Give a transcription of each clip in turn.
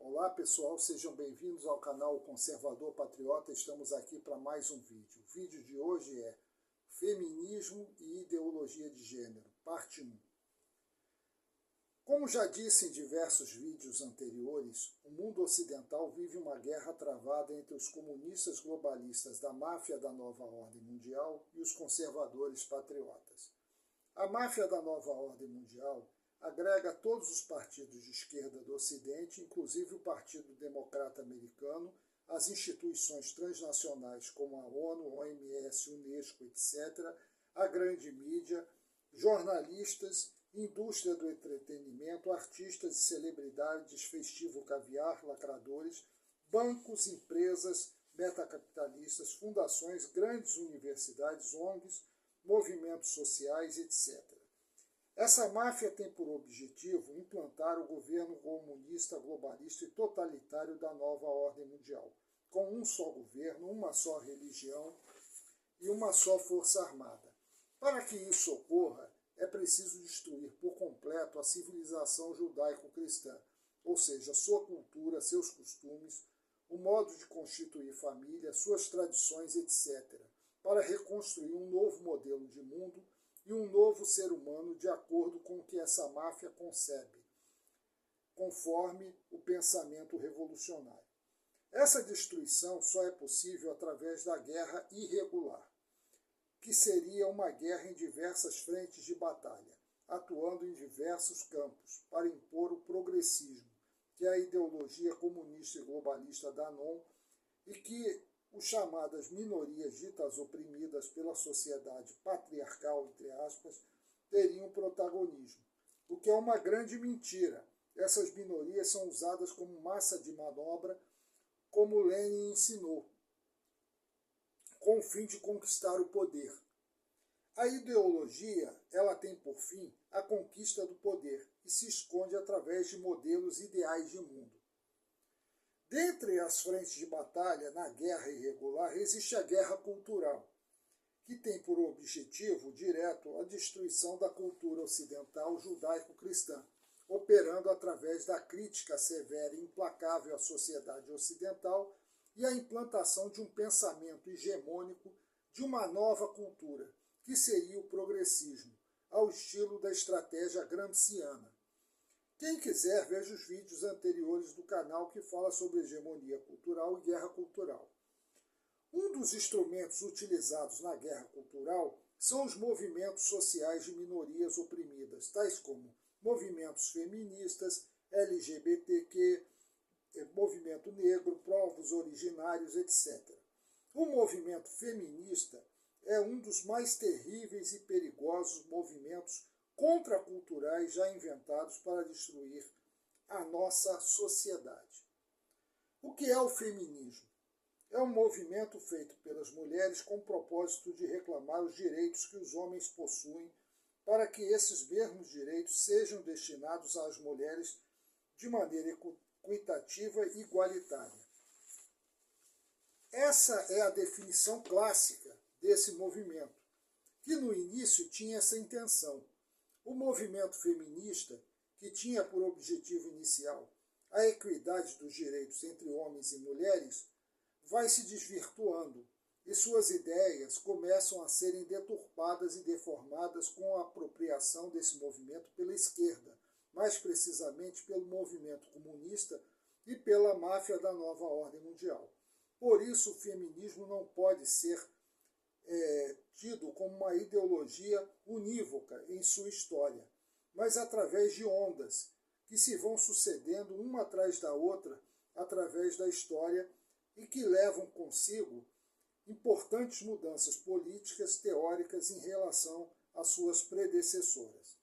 Olá pessoal, sejam bem-vindos ao canal Conservador Patriota. Estamos aqui para mais um vídeo. O vídeo de hoje é Feminismo e Ideologia de Gênero, parte 1. Como já disse em diversos vídeos anteriores, o mundo ocidental vive uma guerra travada entre os comunistas globalistas da máfia da nova ordem mundial e os conservadores patriotas. A máfia da nova ordem mundial agrega todos os partidos de esquerda do Ocidente, inclusive o Partido Democrata Americano, as instituições transnacionais como a ONU, OMS, Unesco, etc., a grande mídia, jornalistas, indústria do entretenimento, artistas e celebridades, festivo caviar, lacradores, bancos, empresas, metacapitalistas, fundações, grandes universidades, ONGs, movimentos sociais, etc. Essa máfia tem por objetivo implantar o governo comunista, globalista e totalitário da nova ordem mundial, com um só governo, uma só religião e uma só força armada. Para que isso ocorra, é preciso destruir por completo a civilização judaico-cristã, ou seja, sua cultura, seus costumes, o modo de constituir família, suas tradições, etc., para reconstruir um novo modelo de mundo e um novo ser humano de acordo com o que essa máfia concebe, conforme o pensamento revolucionário. Essa destruição só é possível através da guerra irregular, que seria uma guerra em diversas frentes de batalha, atuando em diversos campos, para impor o progressismo, que é a ideologia comunista e globalista da ANON, e que os chamadas minorias ditas oprimidas pela sociedade patriarcal, entre aspas, teriam protagonismo, o que é uma grande mentira. Essas minorias são usadas como massa de manobra, como Lenin ensinou, com o fim de conquistar o poder. A ideologia, ela tem por fim a conquista do poder e se esconde através de modelos ideais de mundo. Dentre as frentes de batalha na guerra irregular existe a guerra cultural, que tem por objetivo direto a destruição da cultura ocidental judaico-cristã, operando através da crítica severa e implacável à sociedade ocidental e a implantação de um pensamento hegemônico de uma nova cultura, que seria o progressismo, ao estilo da estratégia gramsciana. Quem quiser, veja os vídeos anteriores do canal que fala sobre hegemonia cultural e guerra cultural. Um dos instrumentos utilizados na guerra cultural são os movimentos sociais de minorias oprimidas, tais como movimentos feministas, LGBTQ, movimento negro, povos originários, etc. O movimento feminista é um dos mais terríveis e perigosos movimentos contraculturais já inventados para destruir a nossa sociedade. O que é o feminismo? É um movimento feito pelas mulheres com o propósito de reclamar os direitos que os homens possuem para que esses mesmos direitos sejam destinados às mulheres de maneira equitativa e igualitária. Essa é a definição clássica desse movimento, que no início tinha essa intenção. O movimento feminista, que tinha por objetivo inicial a equidade dos direitos entre homens e mulheres, vai se desvirtuando e suas ideias começam a serem deturpadas e deformadas com a apropriação desse movimento pela esquerda, mais precisamente pelo movimento comunista e pela máfia da nova ordem mundial. Por isso, o feminismo não pode ser tido como uma ideologia unívoca em sua história, mas através de ondas que se vão sucedendo uma atrás da outra através da história e que levam consigo importantes mudanças políticas, teóricas em relação às suas predecessoras.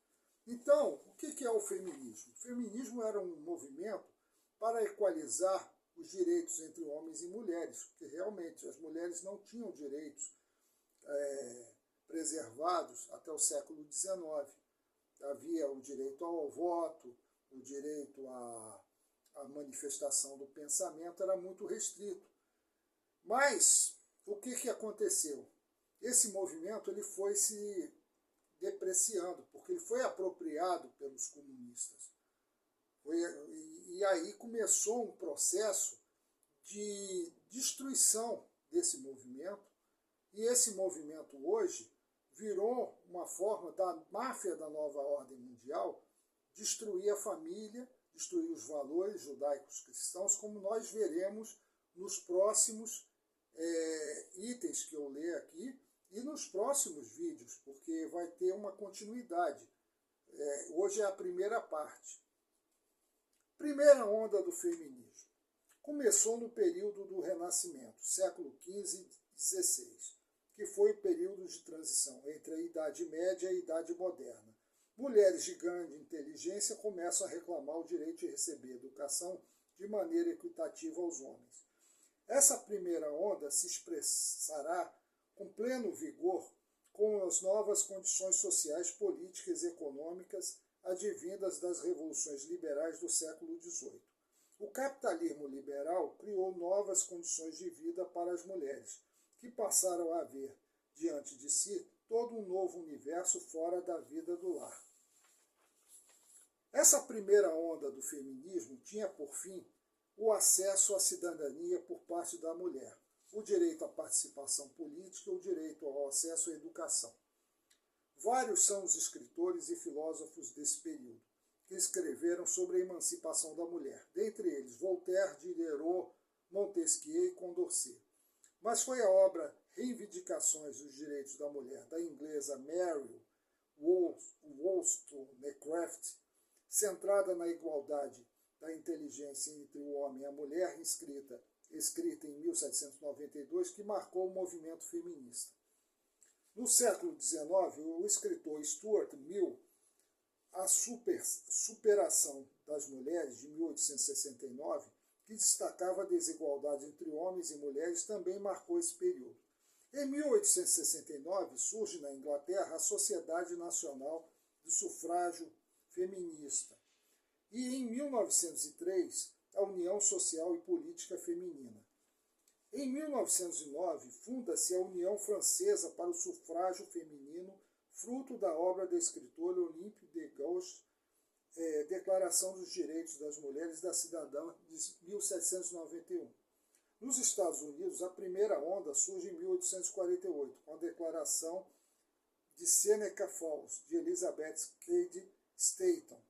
Então, o que é o feminismo? O feminismo era um movimento para equalizar os direitos entre homens e mulheres, porque realmente as mulheres não tinham direitos preservados até o século XIX. Havia o direito ao voto, o direito à manifestação do pensamento, era muito restrito. Mas o que aconteceu? Esse movimento ele foi se depreciando, porque ele foi apropriado pelos comunistas. E aí começou um processo de destruição desse movimento, e esse movimento hoje virou uma forma da máfia da nova ordem mundial destruir a família, destruir os valores judaicos cristãos, como nós veremos nos próximos itens que eu ler aqui e nos próximos vídeos, porque vai ter uma continuidade. Hoje é a primeira parte. Primeira onda do feminismo. Começou no período do Renascimento, século XV e XVI, que foi o período de transição entre a Idade Média e a Idade Moderna. Mulheres de grande inteligência começam a reclamar o direito de receber educação de maneira equitativa aos homens. Essa primeira onda se expressará com pleno vigor com as novas condições sociais, políticas e econômicas advindas das revoluções liberais do século XVIII. O capitalismo liberal criou novas condições de vida para as mulheres, que passaram a ver diante de si todo um novo universo fora da vida do lar. Essa primeira onda do feminismo tinha por fim o acesso à cidadania por parte da mulher, o direito à participação política e o direito ao acesso à educação. Vários são os escritores e filósofos desse período, que escreveram sobre a emancipação da mulher, dentre eles Voltaire, Diderot, Montesquieu e Condorcet. Mas foi a obra Reivindicações dos Direitos da Mulher, da inglesa Mary Wollstonecraft, centrada na igualdade da inteligência entre o homem e a mulher, escrita em 1792, que marcou o movimento feminista. No século XIX, o escritor Stuart Mill, A Superação das Mulheres, de 1869, que destacava a desigualdade entre homens e mulheres, também marcou esse período. Em 1869, surge na Inglaterra a Sociedade Nacional do Sufrágio Feminista. E em 1903, a União Social e Política Feminina. Em 1909, funda-se a União Francesa para o Sufrágio Feminino, fruto da obra da escritora Olympe de Gouges, Declaração dos Direitos das Mulheres da Cidadã, de 1791. Nos Estados Unidos, a primeira onda surge em 1848, com a Declaração de Seneca Falls, de Elizabeth Cady Stanton.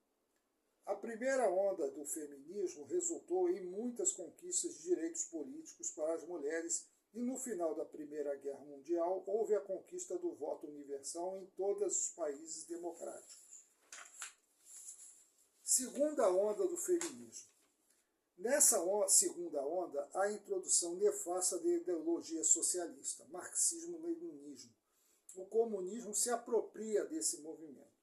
A primeira onda do feminismo resultou em muitas conquistas de direitos políticos para as mulheres e no final da Primeira Guerra Mundial houve a conquista do voto universal em todos os países democráticos. Segunda onda do feminismo. Nessa segunda onda, há a introdução nefasta da ideologia socialista, marxismo-leninismo. O comunismo se apropria desse movimento.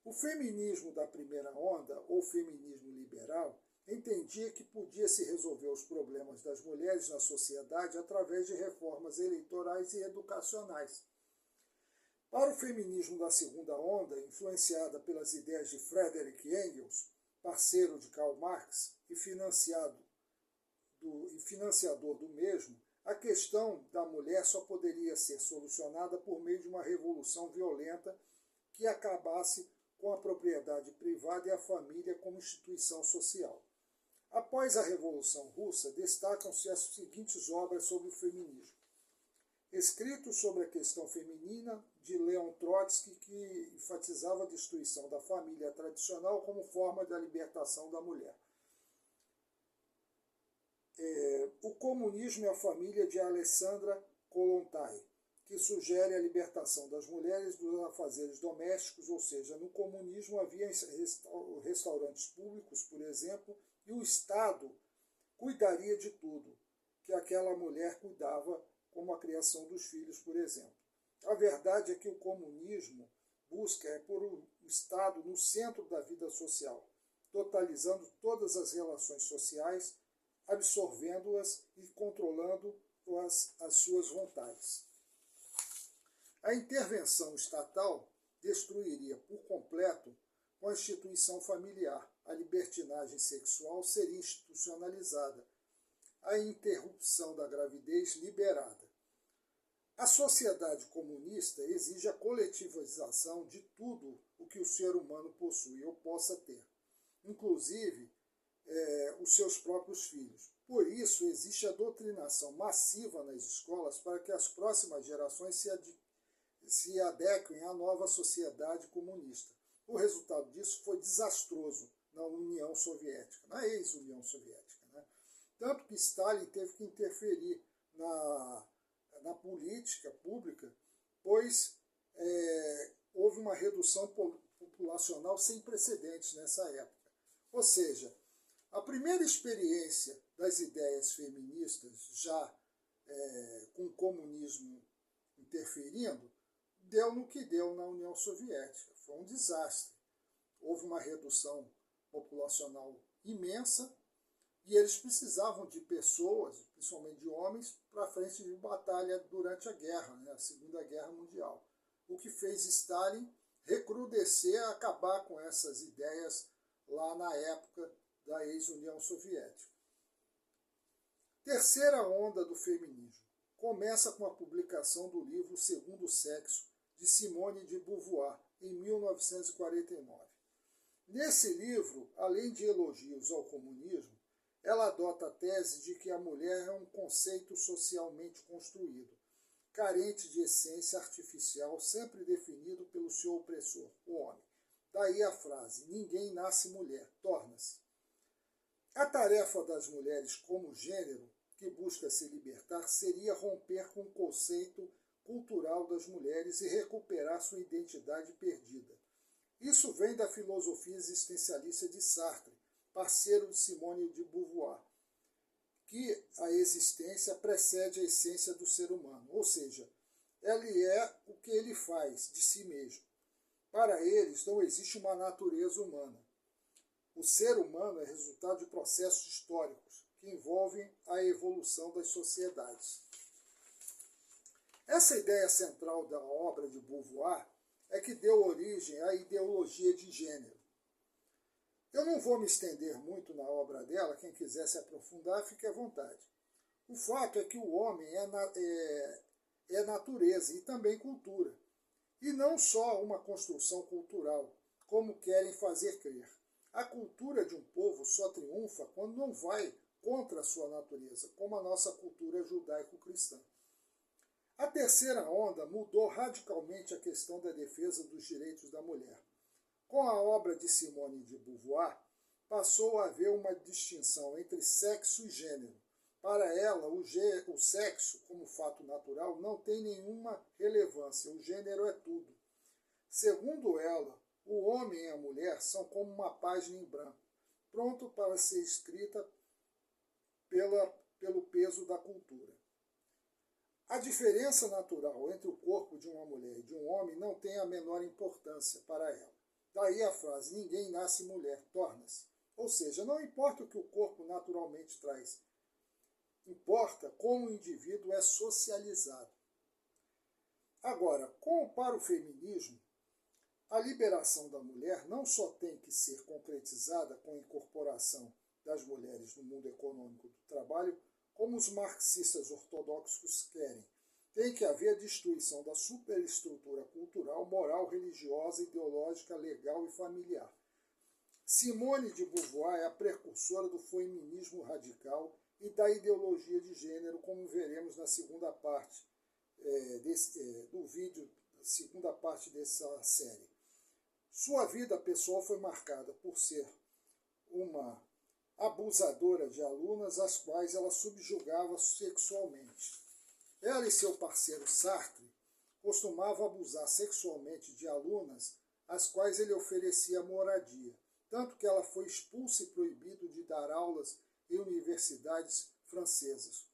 O feminismo da primeira onda, ou feminismo liberal, entendia que podia se resolver os problemas das mulheres na sociedade através de reformas eleitorais e educacionais. Para o feminismo da segunda onda, influenciada pelas ideias de Friedrich Engels, parceiro de Karl Marx e financiador do mesmo, a questão da mulher só poderia ser solucionada por meio de uma revolução violenta que acabasse com a propriedade privada e a família como instituição social. Após a Revolução Russa, destacam-se as seguintes obras sobre o feminismo. Escritos sobre a questão feminina, de Leon Trotsky, que enfatizava a destruição da família tradicional como forma da libertação da mulher. O comunismo e a família, de Alessandra Kollontai, que sugere a libertação das mulheres dos afazeres domésticos, ou seja, no comunismo havia restaurantes públicos, por exemplo, e o Estado cuidaria de tudo, que aquela mulher cuidava, como a criação dos filhos, por exemplo. A verdade é que o comunismo busca pôr o Estado no centro da vida social, totalizando todas as relações sociais, absorvendo-as e controlando as suas vontades. A intervenção estatal destruiria por completo com a instituição familiar. A libertinagem sexual seria institucionalizada. A interrupção da gravidez liberada. A sociedade comunista exige a coletivização de tudo o que o ser humano possui ou possa ter. Inclusive, os seus próprios filhos. Por isso, existe a doutrinação massiva nas escolas para que as próximas gerações se adequem à nova sociedade comunista. O resultado disso foi desastroso na União Soviética, na ex-União Soviética, né? Tanto que Stalin teve que interferir na política pública, pois houve uma redução populacional sem precedentes nessa época. Ou seja, a primeira experiência das ideias feministas, já com o comunismo interferindo, deu no que deu na União Soviética. Foi um desastre. Houve uma redução populacional imensa e eles precisavam de pessoas, principalmente de homens, para a frente de batalha durante a guerra, né, a Segunda Guerra Mundial. O que fez Stalin recrudescer, acabar com essas ideias lá na época da ex-União Soviética. Terceira onda do feminismo. Começa com a publicação do livro O Segundo Sexo, de Simone de Beauvoir, em 1949. Nesse livro, além de elogios ao comunismo, ela adota a tese de que a mulher é um conceito socialmente construído, carente de essência artificial, sempre definido pelo seu opressor, o homem. Daí a frase, ninguém nasce mulher, torna-se. A tarefa das mulheres como gênero, que busca se libertar, seria romper com o conceito cultural das mulheres e recuperar sua identidade perdida. Isso vem da filosofia existencialista de Sartre, parceiro de Simone de Beauvoir, que a existência precede a essência do ser humano, ou seja, ele é o que ele faz de si mesmo. Para eles não existe uma natureza humana. O ser humano é resultado de processos históricos que envolvem a evolução das sociedades. Essa ideia central da obra de Beauvoir é que deu origem à ideologia de gênero. Eu não vou me estender muito na obra dela, quem quiser se aprofundar, fique à vontade. O fato é que o homem é natureza e também cultura, e não só uma construção cultural, como querem fazer crer. A cultura de um povo só triunfa quando não vai contra a sua natureza, como a nossa cultura judaico-cristã. A terceira onda mudou radicalmente a questão da defesa dos direitos da mulher. Com a obra de Simone de Beauvoir, passou a haver uma distinção entre sexo e gênero. Para ela, o sexo, como fato natural, não tem nenhuma relevância, o gênero é tudo. Segundo ela, o homem e a mulher são como uma página em branco, pronto para ser escrita pelo peso da cultura. A diferença natural entre o corpo de uma mulher e de um homem não tem a menor importância para ela. Daí a frase, ninguém nasce mulher, torna-se. Ou seja, não importa o que o corpo naturalmente traz, importa como o indivíduo é socializado. Agora, como para o feminismo, a liberação da mulher não só tem que ser concretizada com a incorporação das mulheres no mundo econômico do trabalho, como os marxistas ortodoxos querem. Tem que haver a destruição da superestrutura cultural, moral, religiosa, ideológica, legal e familiar. Simone de Beauvoir é a precursora do feminismo radical e da ideologia de gênero, como veremos na segunda parte do vídeo, segunda parte dessa série. Sua vida pessoal foi marcada por ser uma abusadora de alunas, às quais ela subjugava sexualmente. Ela e seu parceiro Sartre costumavam abusar sexualmente de alunas, às quais ele oferecia moradia, tanto que ela foi expulsa e proibida de dar aulas em universidades francesas.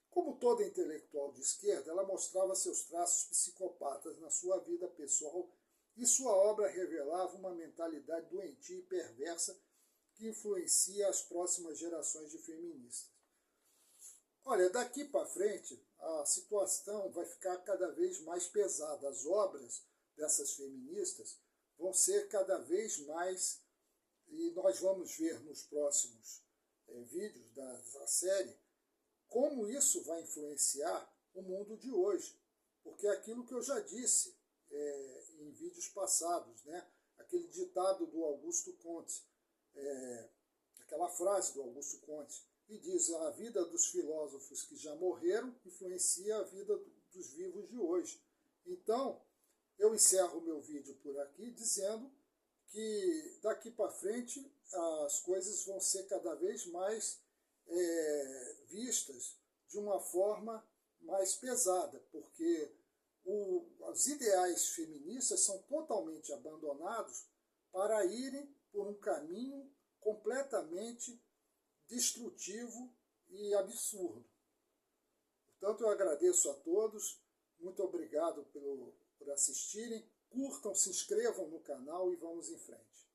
Como toda intelectual de esquerda, ela mostrava seus traços psicopatas na sua vida pessoal e sua obra revelava uma mentalidade doentia e perversa que influencia as próximas gerações de feministas. Olha, daqui para frente, a situação vai ficar cada vez mais pesada. As obras dessas feministas vão ser cada vez mais, e nós vamos ver nos próximos vídeos da série, como isso vai influenciar o mundo de hoje. Porque é aquilo que eu já disse em vídeos passados, né? Aquele ditado do Augusto Comte, aquela frase do Augusto Conte, e diz: a vida dos filósofos que já morreram influencia a vida dos vivos de hoje. Então, eu encerro o meu vídeo por aqui dizendo que daqui para frente as coisas vão ser cada vez mais vistas de uma forma mais pesada, porque os ideais feministas são totalmente abandonados para irem por um caminho completamente destrutivo e absurdo. Portanto, eu agradeço a todos, muito obrigado por assistirem, curtam, se inscrevam no canal e vamos em frente.